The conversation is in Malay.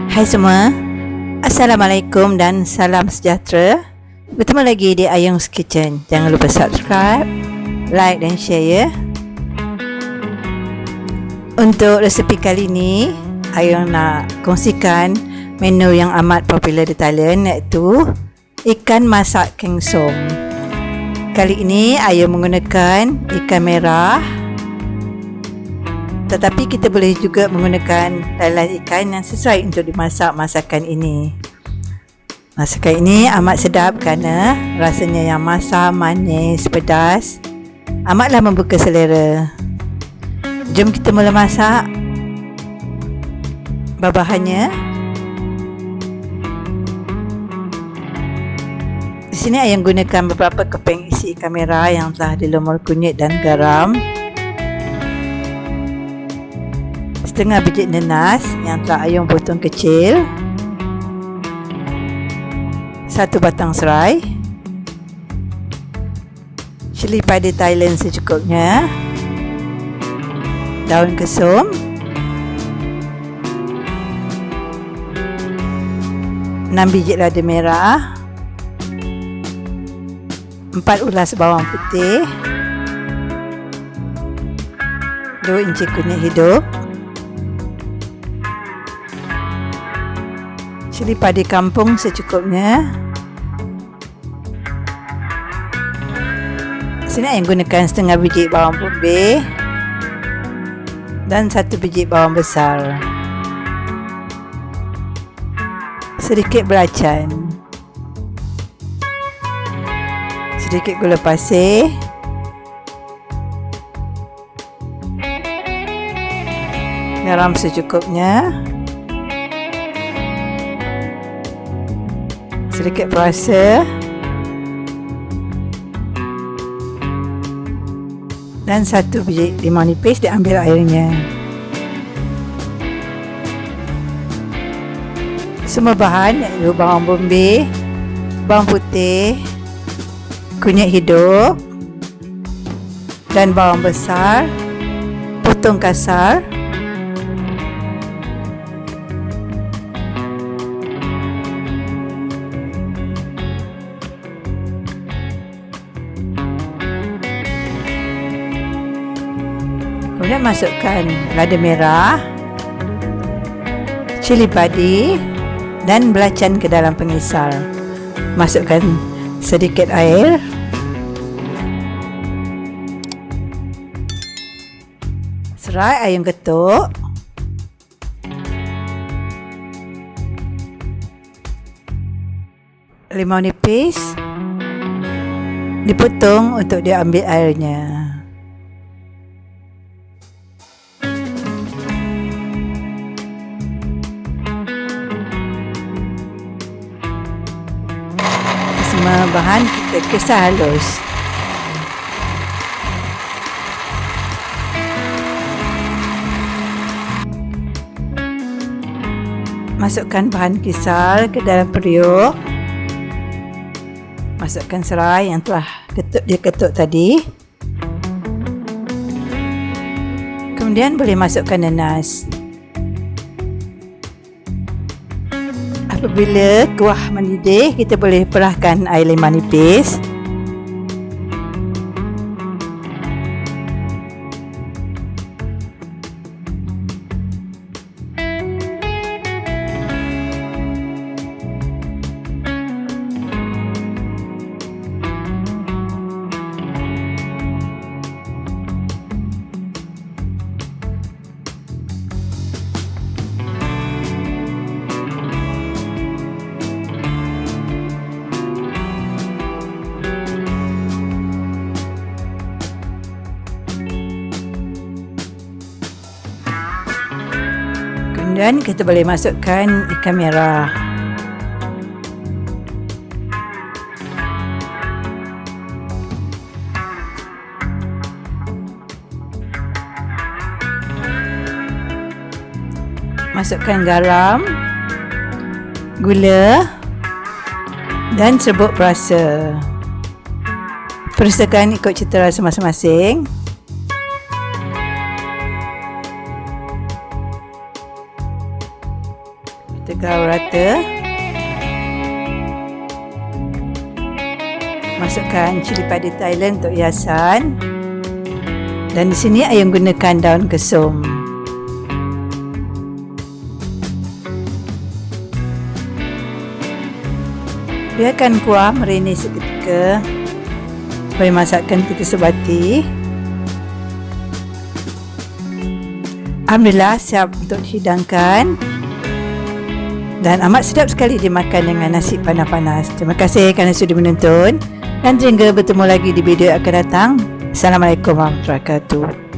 Hai semua, Assalamualaikum dan salam sejahtera. Bertemu lagi di Ayung's Kitchen. Jangan lupa subscribe, like dan share ya. Untuk resepi kali ni, Ayung nak kongsikan menu yang amat popular di Thailand, iaitu ikan masak keng som. Kali ini Ayung menggunakan ikan merah, tetapi kita boleh juga menggunakan lain-lain ikan yang sesuai untuk dimasak masakan ini. Masakan ini amat sedap kerana rasanya yang masam, manis, pedas, amatlah membuka selera. Jom kita mula masak. Bahan-bahannya, di sini Ayung gunakan beberapa keping isi ikan merah yang telah dilumur kunyit dan garam, setengah biji nanas yang telah Ayung potong kecil, 1 batang serai, cili padi Thailand secukupnya, daun kesum, 6 biji lada merah, 4 ulas bawang putih, 2 inci kunyit hidup, cili padi kampung secukupnya. Sini Ayung gunakan setengah biji bawang bombay dan 1 biji bawang besar, sedikit belacan, sedikit gula pasir, garam secukupnya, sedikit perasa, dan 1 biji limau nipis diambil airnya. Semua bahan iaitu bawang bombay, bawang putih, kunyit hidup dan bawang besar potong kasar, kemudian masukkan lada merah, cili padi dan belacan ke dalam pengisar. Masukkan sedikit air, serai Ayung ketuk, limau nipis dipotong untuk diambil airnya. Semua bahan kita kisar halus. Masukkan bahan kisar ke dalam periuk. Masukkan serai yang telah diketuk tadi. Kemudian boleh masukkan nanas. Apabila kuah mendidih, kita boleh perahkan air limau nipis. Kemudian kita boleh masukkan ikan merah. Masukkan garam, gula dan serbuk perasa. Perasakan ikut cita rasa masing-masing. Tegar rata. Masukkan cili padi Thailand untuk hiasan. Dan di sini ayah gunakan daun kesum. Biarkan kuah merenih seketika supaya masakan kita sebati. Alhamdulillah siap untuk dihidangkan dan amat sedap sekali dimakan dengan nasi panas-panas. Terima kasih kerana sudah menonton dan hingga bertemu lagi di video akan datang. Assalamualaikum warahmatullahi wabarakatuh.